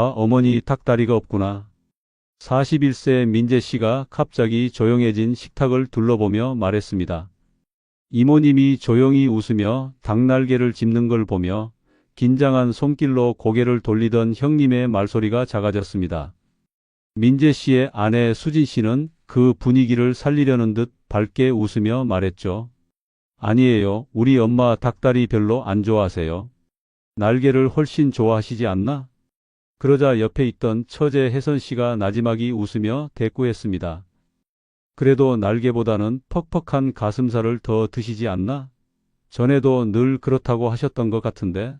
어머니 닭다리가 없구나. 41세 민재 씨가 갑자기 조용해진 식탁을 둘러보며 말했습니다. 이모님이 조용히 웃으며 닭날개를 짚는 걸 보며 긴장한 손길로 고개를 돌리던 형님의 말소리가 작아졌습니다. 민재 씨의 아내 수진 씨는 그 분위기를 살리려는 듯 밝게 웃으며 말했죠. 아니에요. 우리 엄마 닭다리 별로 안 좋아하세요. 날개를 훨씬 좋아하시지 않나? 그러자 옆에 있던 처제 혜선 씨가 나지막이 웃으며 대꾸했습니다. 그래도 날개보다는 퍽퍽한 가슴살을 더 드시지 않나? 전에도 늘 그렇다고 하셨던 것 같은데.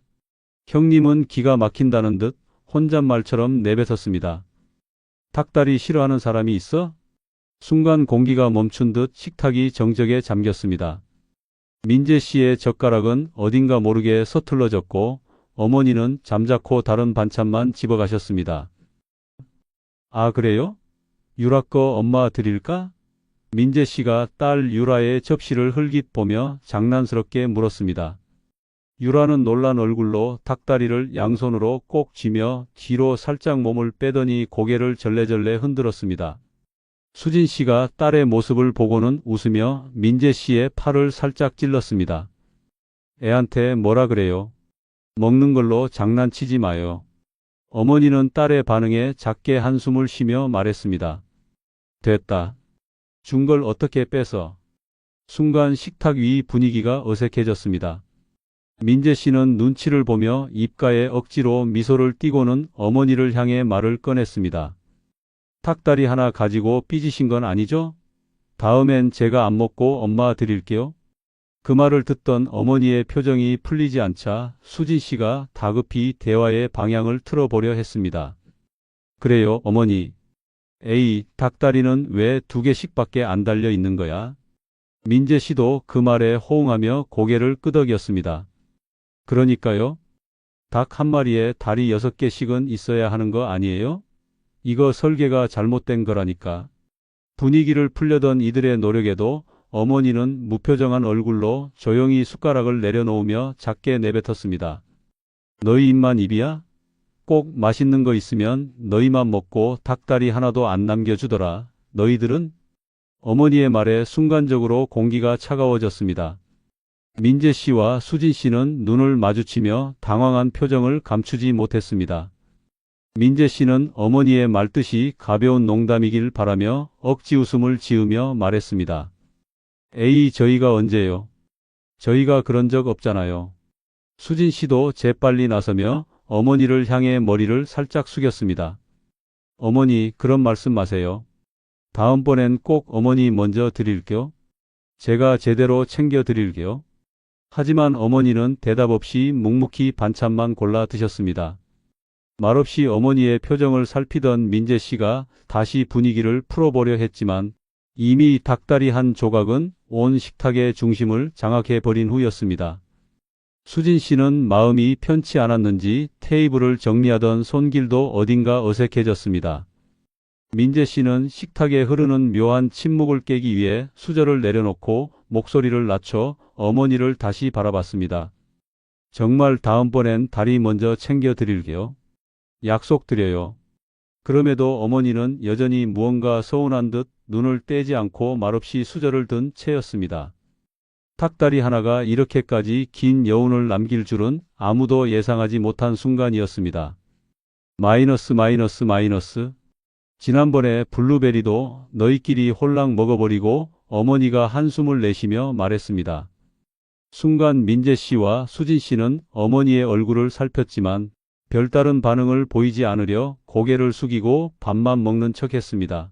형님은 기가 막힌다는 듯 혼잣말처럼 내뱉었습니다. 닭다리 싫어하는 사람이 있어? 순간 공기가 멈춘 듯 식탁이 정적에 잠겼습니다. 민재 씨의 젓가락은 어딘가 모르게 서툴러졌고 어머니는 잠자코 다른 반찬만 집어가셨습니다. 아, 그래요? 유라 거 엄마 드릴까? 민재 씨가 딸 유라의 접시를 흘깃 보며 장난스럽게 물었습니다. 유라는 놀란 얼굴로 닭다리를 양손으로 꼭 쥐며 뒤로 살짝 몸을 빼더니 고개를 절레절레 흔들었습니다. 수진 씨가 딸의 모습을 보고는 웃으며 민재 씨의 팔을 살짝 찔렀습니다. 애한테 뭐라 그래요? 먹는 걸로 장난치지 마요. 어머니는 딸의 반응에 작게 한숨을 쉬며 말했습니다. 됐다. 준 걸 어떻게 뺏어? 순간 식탁 위 분위기가 어색해졌습니다. 민재 씨는 눈치를 보며 입가에 억지로 미소를 띠고는 어머니를 향해 말을 꺼냈습니다. 닭다리 하나 가지고 삐지신 건 아니죠? 다음엔 제가 안 먹고 엄마 드릴게요. 그 말을 듣던 어머니의 표정이 풀리지 않자 수진 씨가 다급히 대화의 방향을 틀어보려 했습니다. 그래요, 어머니. 에이, 닭다리는 왜 2개씩밖에 안 달려 있는 거야? 민재 씨도 그 말에 호응하며 고개를 끄덕였습니다. 그러니까요. 닭 한 마리에 다리 6개씩은 있어야 하는 거 아니에요? 이거 설계가 잘못된 거라니까. 분위기를 풀려던 이들의 노력에도 어머니는 무표정한 얼굴로 조용히 숟가락을 내려놓으며 작게 내뱉었습니다. 너희 입만 입이야? 꼭 맛있는 거 있으면 너희만 먹고 닭다리 하나도 안 남겨주더라. 너희들은? 어머니의 말에 순간적으로 공기가 차가워졌습니다. 민재 씨와 수진 씨는 눈을 마주치며 당황한 표정을 감추지 못했습니다. 민재 씨는 어머니의 말뜻이 가벼운 농담이길 바라며 억지 웃음을 지으며 말했습니다. 에이, 저희가 언제요? 저희가 그런 적 없잖아요. 수진 씨도 재빨리 나서며 어머니를 향해 머리를 살짝 숙였습니다. 어머니, 그런 말씀 마세요. 다음번엔 꼭 어머니 먼저 드릴게요. 제가 제대로 챙겨 드릴게요. 하지만 어머니는 대답 없이 묵묵히 반찬만 골라 드셨습니다. 말없이 어머니의 표정을 살피던 민재 씨가 다시 분위기를 풀어보려 했지만 이미 닭다리 한 조각은 온 식탁의 중심을 장악해버린 후였습니다. 수진 씨는 마음이 편치 않았는지 테이블을 정리하던 손길도 어딘가 어색해졌습니다. 민재 씨는 식탁에 흐르는 묘한 침묵을 깨기 위해 수저를 내려놓고 목소리를 낮춰 어머니를 다시 바라봤습니다. 정말 다음번엔 다리 먼저 챙겨 드릴게요. 약속드려요. 그럼에도 어머니는 여전히 무언가 서운한 듯 눈을 떼지 않고 말없이 수저를 든 채였습니다. 닭다리 하나가 이렇게까지 긴 여운을 남길 줄은 아무도 예상하지 못한 순간이었습니다. 마이너스. 지난번에 블루베리도 너희끼리 홀랑 먹어버리고 어머니가 한숨을 내쉬며 말했습니다. 순간 민재 씨와 수진 씨는 어머니의 얼굴을 살폈지만 별다른 반응을 보이지 않으려 고개를 숙이고 밥만 먹는 척했습니다.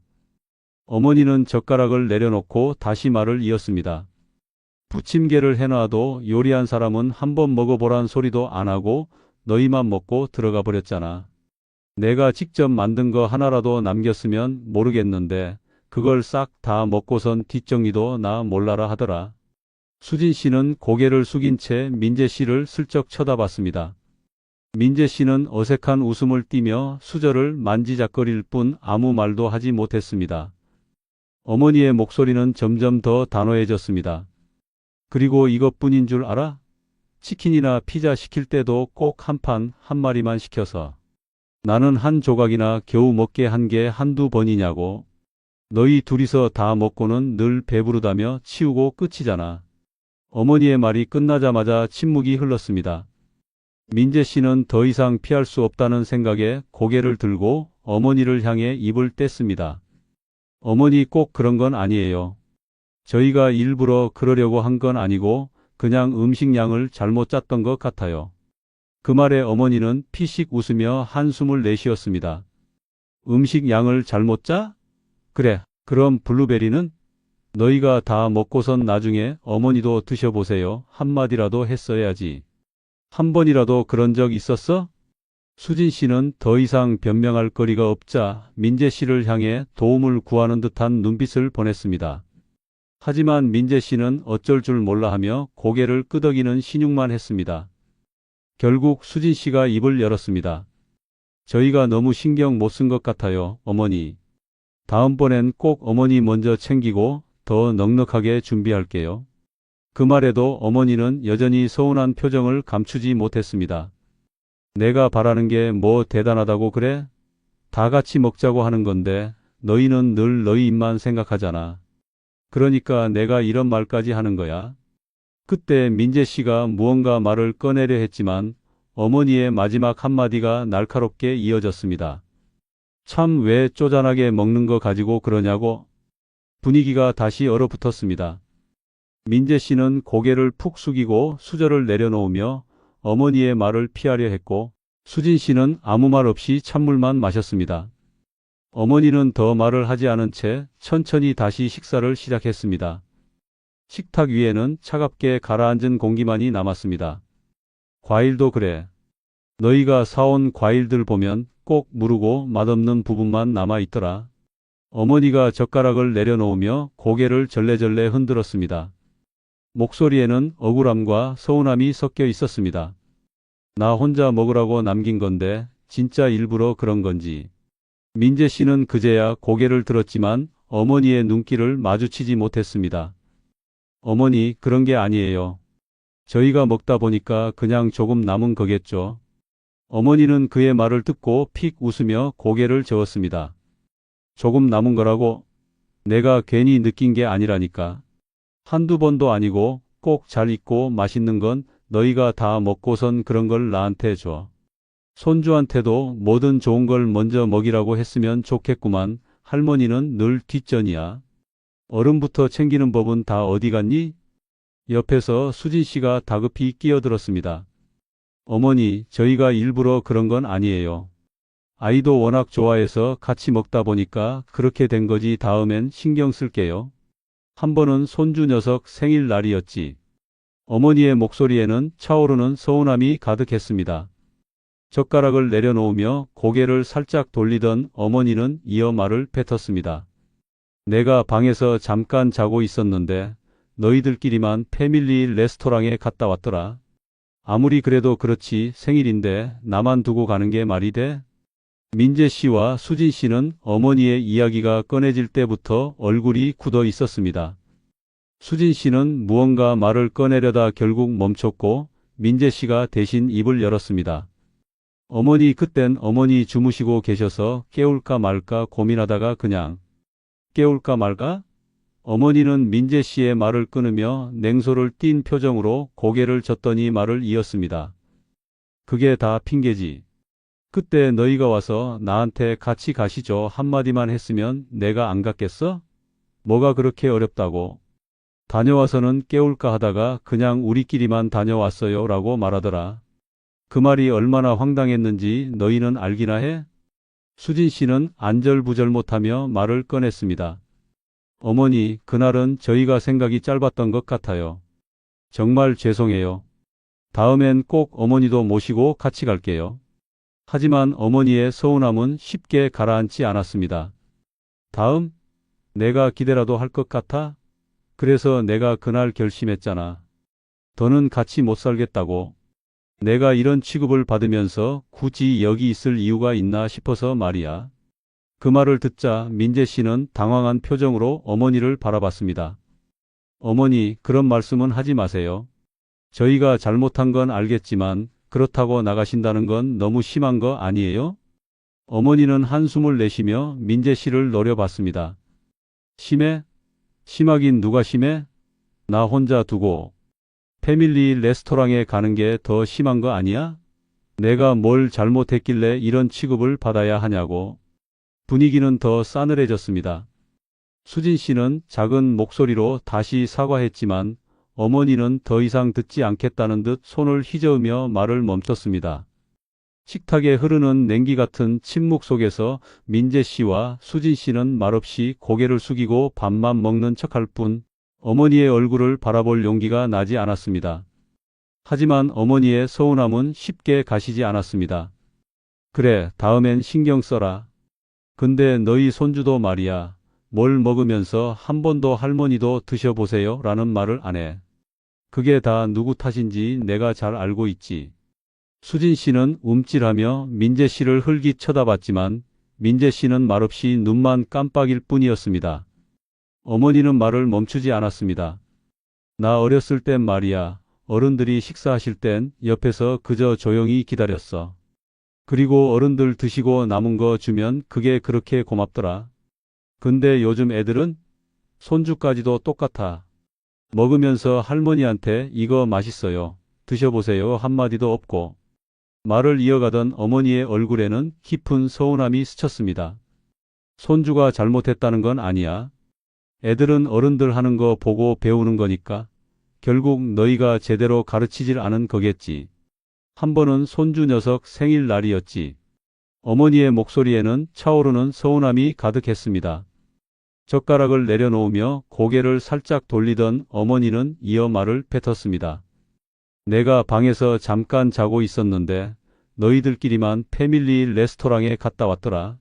어머니는 젓가락을 내려놓고 다시 말을 이었습니다. 부침개를 해놔도 요리한 사람은 한번 먹어보란 소리도 안 하고 너희만 먹고 들어가 버렸잖아. 내가 직접 만든 거 하나라도 남겼으면 모르겠는데 그걸 싹 다 먹고선 뒷정리도 나 몰라라 하더라. 수진 씨는 고개를 숙인 채 민재 씨를 슬쩍 쳐다봤습니다. 민재 씨는 어색한 웃음을 띠며 수저를 만지작거릴 뿐 아무 말도 하지 못했습니다. 어머니의 목소리는 점점 더 단호해졌습니다. 그리고 이것뿐인 줄 알아? 치킨이나 피자 시킬 때도 꼭 한 판 한 마리만 시켜서. 나는 한 조각이나 겨우 먹게 한 게 한두 번이냐고. 너희 둘이서 다 먹고는 늘 배부르다며 치우고 끝이잖아. 어머니의 말이 끝나자마자 침묵이 흘렀습니다. 민재 씨는 더 이상 피할 수 없다는 생각에 고개를 들고 어머니를 향해 입을 뗐습니다. 어머니 꼭 그런 건 아니에요. 저희가 일부러 그러려고 한 건 아니고 그냥 음식 양을 잘못 짰던 것 같아요. 그 말에 어머니는 피식 웃으며 한숨을 내쉬었습니다. 음식 양을 잘못 짜? 그래, 그럼 블루베리는? 너희가 다 먹고선 나중에 어머니도 드셔보세요. 한마디라도 했어야지. 한 번이라도 그런 적 있었어? 수진 씨는 더 이상 변명할 거리가 없자 민재 씨를 향해 도움을 구하는 듯한 눈빛을 보냈습니다. 하지만 민재 씨는 어쩔 줄 몰라 하며 고개를 끄덕이는 신용만 했습니다. 결국 수진 씨가 입을 열었습니다. 저희가 너무 신경 못 쓴 것 같아요, 어머니. 다음번엔 꼭 어머니 먼저 챙기고 더 넉넉하게 준비할게요. 그 말에도 어머니는 여전히 서운한 표정을 감추지 못했습니다. 내가 바라는 게 뭐 대단하다고 그래? 다 같이 먹자고 하는 건데 너희는 늘 너희 입만 생각하잖아. 그러니까 내가 이런 말까지 하는 거야. 그때 민재 씨가 무언가 말을 꺼내려 했지만 어머니의 마지막 한마디가 날카롭게 이어졌습니다. 참 왜 쪼잔하게 먹는 거 가지고 그러냐고. 분위기가 다시 얼어붙었습니다. 민재 씨는 고개를 푹 숙이고 수저를 내려놓으며 어머니의 말을 피하려 했고 수진 씨는 아무 말 없이 찬물만 마셨습니다. 어머니는 더 말을 하지 않은 채 천천히 다시 식사를 시작했습니다. 식탁 위에는 차갑게 가라앉은 공기만이 남았습니다. 과일도 그래. 너희가 사온 과일들 보면 꼭 무르고 맛없는 부분만 남아있더라. 어머니가 젓가락을 내려놓으며 고개를 절레절레 흔들었습니다. 목소리에는 억울함과 서운함이 섞여 있었습니다. 나 혼자 먹으라고 남긴 건데 진짜 일부러 그런 건지. 민재 씨는 그제야 고개를 들었지만 어머니의 눈길을 마주치지 못했습니다. 어머니, 그런 게 아니에요. 저희가 먹다 보니까 그냥 조금 남은 거겠죠. 어머니는 그의 말을 듣고 픽 웃으며 고개를 저었습니다. 조금 남은 거라고? 내가 괜히 느낀 게 아니라니까. 한두 번도 아니고 꼭 잘 익고 맛있는 건 너희가 다 먹고선 그런 걸 나한테 줘. 손주한테도 뭐든 좋은 걸 먼저 먹이라고 했으면 좋겠구만. 할머니는 늘 뒷전이야. 어른부터 챙기는 법은 다 어디 갔니? 옆에서 수진 씨가 다급히 끼어들었습니다. 어머니, 저희가 일부러 그런 건 아니에요. 아이도 워낙 좋아해서 같이 먹다 보니까 그렇게 된 거지. 다음엔 신경 쓸게요. 한 번은 손주 녀석 생일날이었지. 어머니의 목소리에는 차오르는 서운함이 가득했습니다. 젓가락을 내려놓으며 고개를 살짝 돌리던 어머니는 이어 말을 뱉었습니다. 내가 방에서 잠깐 자고 있었는데 너희들끼리만 패밀리 레스토랑에 갔다 왔더라. 아무리 그래도 그렇지 생일인데 나만 두고 가는 게 말이 돼? 민재 씨와 수진 씨는 어머니의 이야기가 꺼내질 때부터 얼굴이 굳어 있었습니다. 수진 씨는 무언가 말을 꺼내려다 결국 멈췄고 민재 씨가 대신 입을 열었습니다. 어머니, 그땐 어머니 주무시고 계셔서 깨울까 말까 고민하다가 그냥 깨울까 말까? 어머니는 민재 씨의 말을 끊으며 냉소를 띤 표정으로 고개를 젓더니 말을 이었습니다. 그게 다 핑계지. 그때 너희가 와서 나한테 같이 가시죠 한마디만 했으면 내가 안 갔겠어? 뭐가 그렇게 어렵다고. 다녀와서는 깨울까 하다가 그냥 우리끼리만 다녀왔어요 라고 말하더라. 그 말이 얼마나 황당했는지 너희는 알기나 해? 수진 씨는 안절부절 못하며 말을 꺼냈습니다. 어머니, 그날은 저희가 생각이 짧았던 것 같아요. 정말 죄송해요. 다음엔 꼭 어머니도 모시고 같이 갈게요. 하지만 어머니의 서운함은 쉽게 가라앉지 않았습니다. 다음? 내가 기대라도 할 것 같아? 그래서 내가 그날 결심했잖아. 더는 같이 못 살겠다고. 내가 이런 취급을 받으면서 굳이 여기 있을 이유가 있나 싶어서 말이야. 그 말을 듣자 민재 씨는 당황한 표정으로 어머니를 바라봤습니다. 어머니, 그런 말씀은 하지 마세요. 저희가 잘못한 건 알겠지만 그렇다고 나가신다는 건 너무 심한 거 아니에요? 어머니는 한숨을 내쉬며 민재 씨를 노려봤습니다. 심해? 심하긴 누가 심해? 나 혼자 두고 패밀리 레스토랑에 가는 게 더 심한 거 아니야? 내가 뭘 잘못했길래 이런 취급을 받아야 하냐고. 분위기는 더 싸늘해졌습니다. 수진 씨는 작은 목소리로 다시 사과했지만 어머니는 더 이상 듣지 않겠다는 듯 손을 휘저으며 말을 멈췄습니다. 식탁에 흐르는 냉기 같은 침묵 속에서 민재 씨와 수진 씨는 말없이 고개를 숙이고 밥만 먹는 척할 뿐 어머니의 얼굴을 바라볼 용기가 나지 않았습니다. 하지만 어머니의 서운함은 쉽게 가시지 않았습니다. 그래, 다음엔 신경 써라. 근데 너희 손주도 말이야. 뭘 먹으면서 한 번도 할머니도 드셔보세요 라는 말을 안 해. 그게 다 누구 탓인지 내가 잘 알고 있지. 수진 씨는 움찔하며 민재 씨를 흘깃 쳐다봤지만 민재 씨는 말없이 눈만 깜빡일 뿐이었습니다. 어머니는 말을 멈추지 않았습니다. 나 어렸을 땐 말이야. 어른들이 식사하실 땐 옆에서 그저 조용히 기다렸어. 그리고 어른들 드시고 남은 거 주면 그게 그렇게 고맙더라. 근데 요즘 애들은 손주까지도 똑같아. 먹으면서 할머니한테 이거 맛있어요. 드셔보세요 한마디도 없고. 말을 이어가던 어머니의 얼굴에는 깊은 서운함이 스쳤습니다. 손주가 잘못했다는 건 아니야. 애들은 어른들 하는 거 보고 배우는 거니까. 결국 너희가 제대로 가르치질 않은 거겠지. 한 번은 손주 녀석 생일날이었지. 어머니의 목소리에는 차오르는 서운함이 가득했습니다. 젓가락을 내려놓으며 고개를 살짝 돌리던 어머니는 이어 말을 뱉었습니다. 내가 방에서 잠깐 자고 있었는데 너희들끼리만 패밀리 레스토랑에 갔다 왔더라.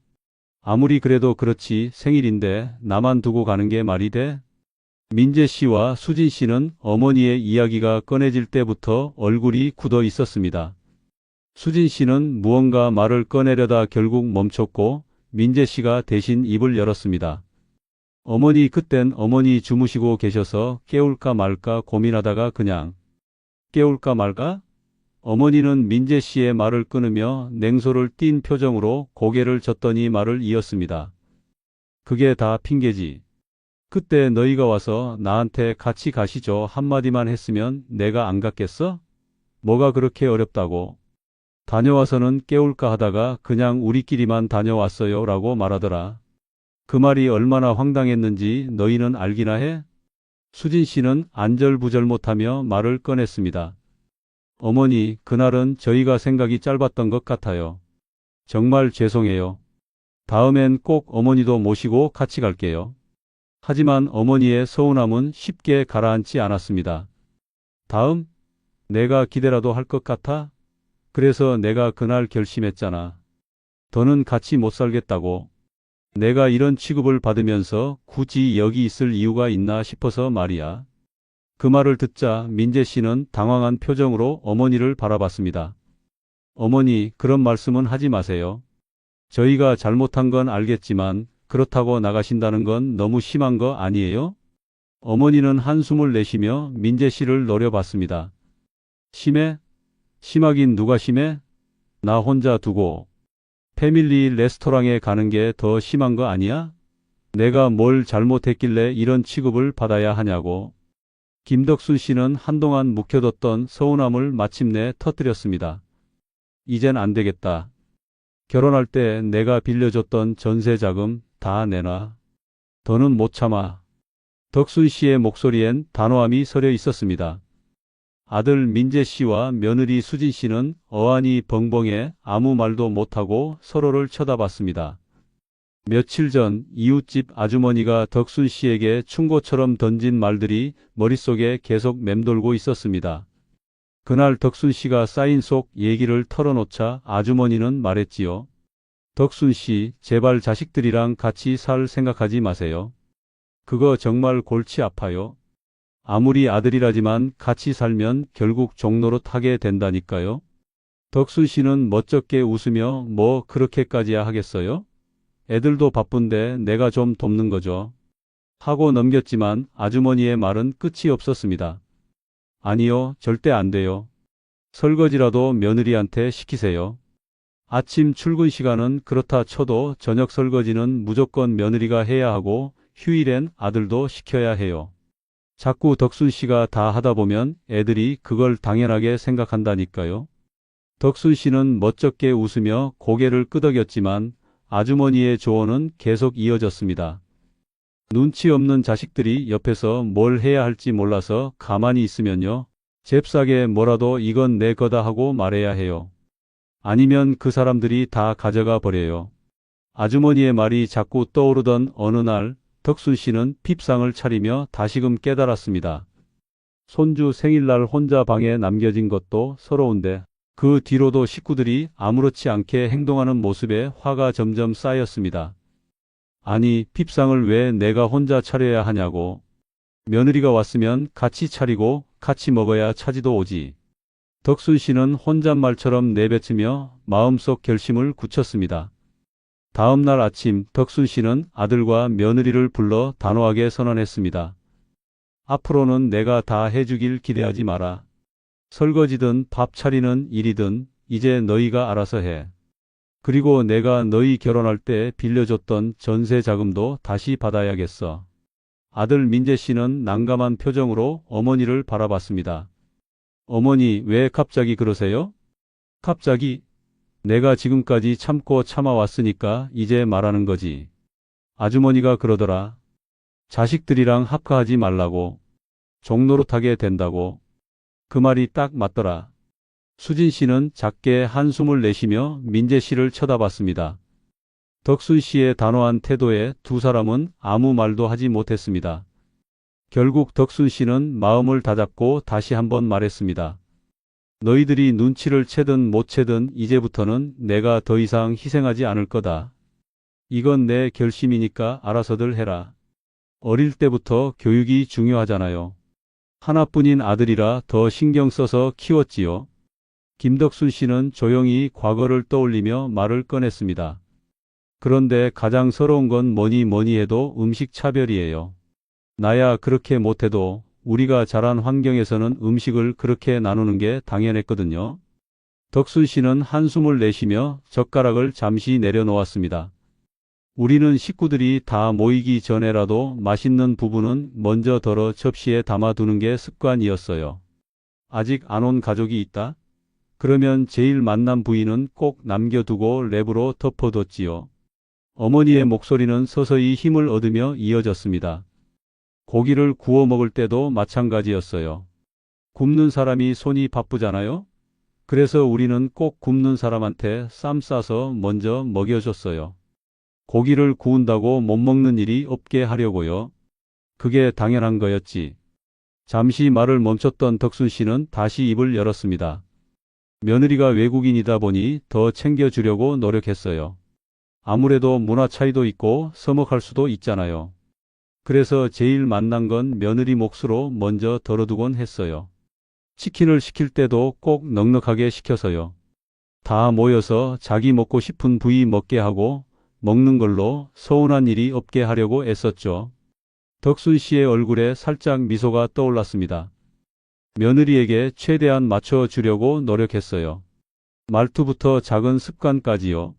아무리 그래도 그렇지 생일인데 나만 두고 가는 게 말이 돼? 민재 씨와 수진 씨는 어머니의 이야기가 꺼내질 때부터 얼굴이 굳어 있었습니다. 수진 씨는 무언가 말을 꺼내려다 결국 멈췄고 민재 씨가 대신 입을 열었습니다. 어머니 그땐 어머니 주무시고 계셔서 깨울까 말까 고민하다가 그냥 깨울까 말까? 어머니는 민재 씨의 말을 끊으며 냉소를 띤 표정으로 고개를 젓더니 말을 이었습니다. 그게 다 핑계지. 그때 너희가 와서 나한테 같이 가시죠 한마디만 했으면 내가 안 갔겠어? 뭐가 그렇게 어렵다고. 다녀와서는 깨울까 하다가 그냥 우리끼리만 다녀왔어요 라고 말하더라. 그 말이 얼마나 황당했는지 너희는 알기나 해? 수진 씨는 안절부절 못하며 말을 꺼냈습니다. 어머니, 그날은 저희가 생각이 짧았던 것 같아요. 정말 죄송해요. 다음엔 꼭 어머니도 모시고 같이 갈게요. 하지만 어머니의 서운함은 쉽게 가라앉지 않았습니다. 다음? 내가 기대라도 할 것 같아? 그래서 내가 그날 결심했잖아. 더는 같이 못 살겠다고. 내가 이런 취급을 받으면서 굳이 여기 있을 이유가 있나 싶어서 말이야. 그 말을 듣자 민재 씨는 당황한 표정으로 어머니를 바라봤습니다. 어머니, 그런 말씀은 하지 마세요. 저희가 잘못한 건 알겠지만 그렇다고 나가신다는 건 너무 심한 거 아니에요? 어머니는 한숨을 내쉬며 민재 씨를 노려봤습니다. 심해? 심하긴 누가 심해? 나 혼자 두고 패밀리 레스토랑에 가는 게 더 심한 거 아니야? 내가 뭘 잘못했길래 이런 취급을 받아야 하냐고. 김덕순 씨는 한동안 묵혀뒀던 서운함을 마침내 터뜨렸습니다. 이젠 안 되겠다. 결혼할 때 내가 빌려줬던 전세 자금 다 내놔. 더는 못 참아. 덕순 씨의 목소리엔 단호함이 서려 있었습니다. 아들 민재 씨와 며느리 수진 씨는 어안이 벙벙해 아무 말도 못하고 서로를 쳐다봤습니다. 며칠 전 이웃집 아주머니가 덕순 씨에게 충고처럼 던진 말들이 머릿속에 계속 맴돌고 있었습니다. 그날 덕순 씨가 쌓인 속 얘기를 털어놓자 아주머니는 말했지요. 덕순 씨, 제발 자식들이랑 같이 살 생각하지 마세요. 그거 정말 골치 아파요. 아무리 아들이라지만 같이 살면 결국 종노릇 하게 된다니까요. 덕순 씨는 멋쩍게 웃으며 뭐 그렇게까지야 하겠어요? 애들도 바쁜데 내가 좀 돕는 거죠. 하고 넘겼지만 아주머니의 말은 끝이 없었습니다. 아니요, 절대 안 돼요. 설거지라도 며느리한테 시키세요. 아침 출근 시간은 그렇다 쳐도 저녁 설거지는 무조건 며느리가 해야 하고 휴일엔 아들도 시켜야 해요. 자꾸 덕순 씨가 다 하다 보면 애들이 그걸 당연하게 생각한다니까요. 덕순 씨는 멋쩍게 웃으며 고개를 끄덕였지만 아주머니의 조언은 계속 이어졌습니다. 눈치 없는 자식들이 옆에서 뭘 해야 할지 몰라서 가만히 있으면요. 잽싸게 뭐라도 이건 내 거다 하고 말해야 해요. 아니면 그 사람들이 다 가져가 버려요. 아주머니의 말이 자꾸 떠오르던 어느 날 덕순 씨는 핍상을 차리며 다시금 깨달았습니다. 손주 생일날 혼자 방에 남겨진 것도 서러운데 그 뒤로도 식구들이 아무렇지 않게 행동하는 모습에 화가 점점 쌓였습니다. 아니, 핍상을 왜 내가 혼자 차려야 하냐고. 며느리가 왔으면 같이 차리고 같이 먹어야 차지도 오지. 덕순 씨는 혼잣말처럼 내뱉으며 마음속 결심을 굳혔습니다. 다음 날 아침 덕순 씨는 아들과 며느리를 불러 단호하게 선언했습니다. 앞으로는 내가 다 해주길 기대하지 마라. 설거지든 밥 차리는 일이든 이제 너희가 알아서 해. 그리고 내가 너희 결혼할 때 빌려줬던 전세 자금도 다시 받아야겠어. 아들 민재 씨는 난감한 표정으로 어머니를 바라봤습니다. 어머니, 왜 갑자기 그러세요? 갑자기? 내가 지금까지 참고 참아왔으니까 이제 말하는 거지. 아주머니가 그러더라. 자식들이랑 합가하지 말라고. 종노릇하게 된다고. 그 말이 딱 맞더라. 수진 씨는 작게 한숨을 내쉬며 민재 씨를 쳐다봤습니다. 덕순 씨의 단호한 태도에 두 사람은 아무 말도 하지 못했습니다. 결국 덕순 씨는 마음을 다잡고 다시 한번 말했습니다. 너희들이 눈치를 채든 못 채든 이제부터는 내가 더 이상 희생하지 않을 거다. 이건 내 결심이니까 알아서들 해라. 어릴 때부터 교육이 중요하잖아요. 하나뿐인 아들이라 더 신경 써서 키웠지요. 김덕순 씨는 조용히 과거를 떠올리며 말을 꺼냈습니다. 그런데 가장 서러운 건 뭐니 해도 음식 차별이에요. 나야 그렇게 못해도 우리가 자란 환경에서는 음식을 그렇게 나누는 게 당연했거든요. 덕순 씨는 한숨을 내쉬며 젓가락을 잠시 내려놓았습니다. 우리는 식구들이 다 모이기 전에라도 맛있는 부분은 먼저 덜어 접시에 담아두는 게 습관이었어요. 아직 안 온 가족이 있다? 그러면 제일 만난 부위는 꼭 남겨두고 랩으로 덮어뒀지요. 어머니의 목소리는 서서히 힘을 얻으며 이어졌습니다. 고기를 구워 먹을 때도 마찬가지였어요. 굽는 사람이 손이 바쁘잖아요? 그래서 우리는 꼭 굽는 사람한테 쌈 싸서 먼저 먹여줬어요. 고기를 구운다고 못 먹는 일이 없게 하려고요. 그게 당연한 거였지. 잠시 말을 멈췄던 덕순 씨는 다시 입을 열었습니다. 며느리가 외국인이다 보니 더 챙겨주려고 노력했어요. 아무래도 문화 차이도 있고 서먹할 수도 있잖아요. 그래서 제일 만난 건 며느리 몫으로 먼저 덜어두곤 했어요. 치킨을 시킬 때도 꼭 넉넉하게 시켜서요. 다 모여서 자기 먹고 싶은 부위 먹게 하고 먹는 걸로 서운한 일이 없게 하려고 애썼죠. 덕순 씨의 얼굴에 살짝 미소가 떠올랐습니다. 며느리에게 최대한 맞춰주려고 노력했어요. 말투부터 작은 습관까지요.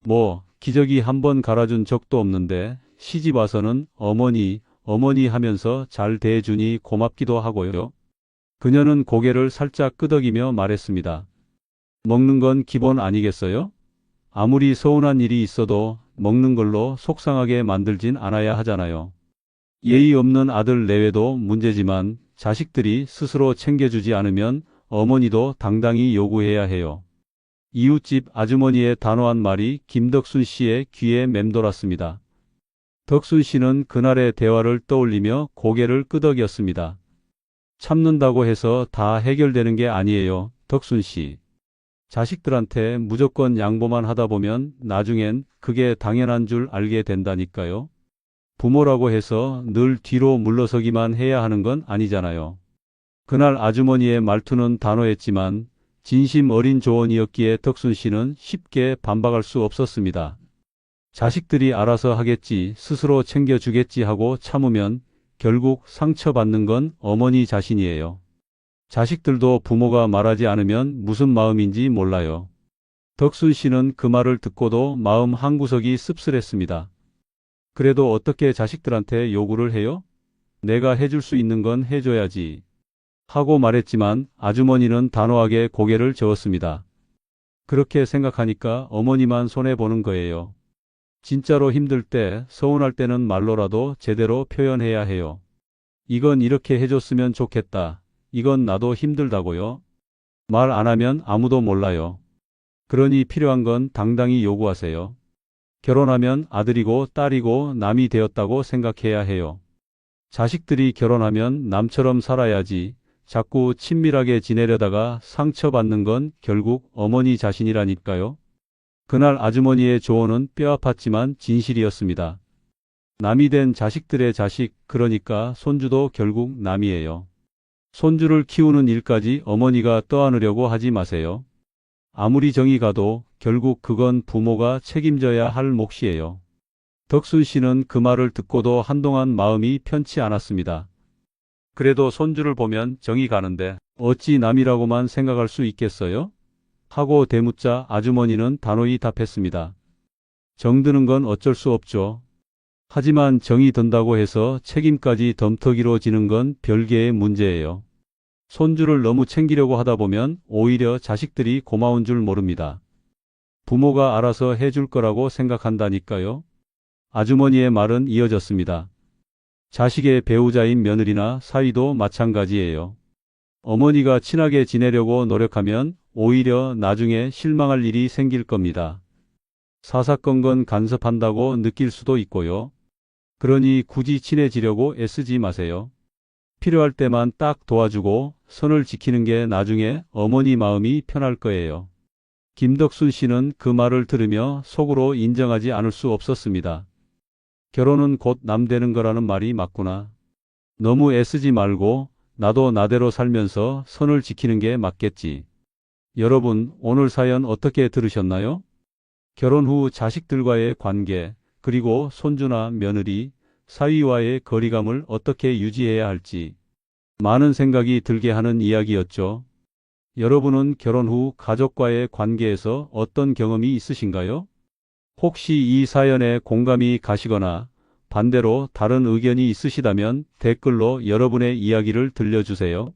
뭐 기저귀 한번 갈아준 적도 없는데 시집 와서는 어머니 하면서 잘 대해주니 고맙기도 하고요. 그녀는 고개를 살짝 끄덕이며 말했습니다. 먹는 건 기본 아니겠어요? 아무리 서운한 일이 있어도 먹는 걸로 속상하게 만들진 않아야 하잖아요. 예의 없는 아들 내외도 문제지만 자식들이 스스로 챙겨주지 않으면 어머니도 당당히 요구해야 해요. 이웃집 아주머니의 단호한 말이 김덕순 씨의 귀에 맴돌았습니다. 덕순 씨는 그날의 대화를 떠올리며 고개를 끄덕였습니다. 참는다고 해서 다 해결되는 게 아니에요, 덕순 씨. 자식들한테 무조건 양보만 하다 보면 나중엔 그게 당연한 줄 알게 된다니까요. 부모라고 해서 늘 뒤로 물러서기만 해야 하는 건 아니잖아요. 그날 아주머니의 말투는 단호했지만 진심 어린 조언이었기에 덕순 씨는 쉽게 반박할 수 없었습니다. 자식들이 알아서 하겠지, 스스로 챙겨주겠지 하고 참으면 결국 상처받는 건 어머니 자신이에요. 자식들도 부모가 말하지 않으면 무슨 마음인지 몰라요. 덕순 씨는 그 말을 듣고도 마음 한구석이 씁쓸했습니다. 그래도 어떻게 자식들한테 요구를 해요? 내가 해줄 수 있는 건 해줘야지. 하고 말했지만 아주머니는 단호하게 고개를 저었습니다. 그렇게 생각하니까 어머니만 손해보는 거예요. 진짜로 힘들 때, 서운할 때는 말로라도 제대로 표현해야 해요. 이건 이렇게 해줬으면 좋겠다. 이건 나도 힘들다고요. 말 안 하면 아무도 몰라요. 그러니 필요한 건 당당히 요구하세요. 결혼하면 아들이고 딸이고 남이 되었다고 생각해야 해요. 자식들이 결혼하면 남처럼 살아야지. 자꾸 친밀하게 지내려다가 상처받는 건 결국 어머니 자신이라니까요. 그날 아주머니의 조언은 뼈아팠지만 진실이었습니다. 남이 된 자식들의 자식, 그러니까 손주도 결국 남이에요. 손주를 키우는 일까지 어머니가 떠안으려고 하지 마세요. 아무리 정이 가도 결국 그건 부모가 책임져야 할 몫이에요. 덕순 씨는 그 말을 듣고도 한동안 마음이 편치 않았습니다. 그래도 손주를 보면 정이 가는데 어찌 남이라고만 생각할 수 있겠어요? 하고 대묻자 아주머니는 단호히 답했습니다. 정드는 건 어쩔 수 없죠. 하지만 정이 든다고 해서 책임까지 덤터기로 지는 건 별개의 문제예요. 손주를 너무 챙기려고 하다 보면 오히려 자식들이 고마운 줄 모릅니다. 부모가 알아서 해줄 거라고 생각한다니까요. 아주머니의 말은 이어졌습니다. 자식의 배우자인 며느리나 사위도 마찬가지예요. 어머니가 친하게 지내려고 노력하면 오히려 나중에 실망할 일이 생길 겁니다. 사사건건 간섭한다고 느낄 수도 있고요. 그러니 굳이 친해지려고 애쓰지 마세요. 필요할 때만 딱 도와주고 선을 지키는 게 나중에 어머니 마음이 편할 거예요. 김덕순 씨는 그 말을 들으며 속으로 인정하지 않을 수 없었습니다. 결혼은 곧 남 되는 거라는 말이 맞구나. 너무 애쓰지 말고 나도 나대로 살면서 선을 지키는 게 맞겠지. 여러분, 오늘 사연 어떻게 들으셨나요? 결혼 후 자식들과의 관계, 그리고 손주나 며느리, 사위와의 거리감을 어떻게 유지해야 할지 많은 생각이 들게 하는 이야기였죠. 여러분은 결혼 후 가족과의 관계에서 어떤 경험이 있으신가요? 혹시 이 사연에 공감이 가시거나 반대로 다른 의견이 있으시다면 댓글로 여러분의 이야기를 들려주세요.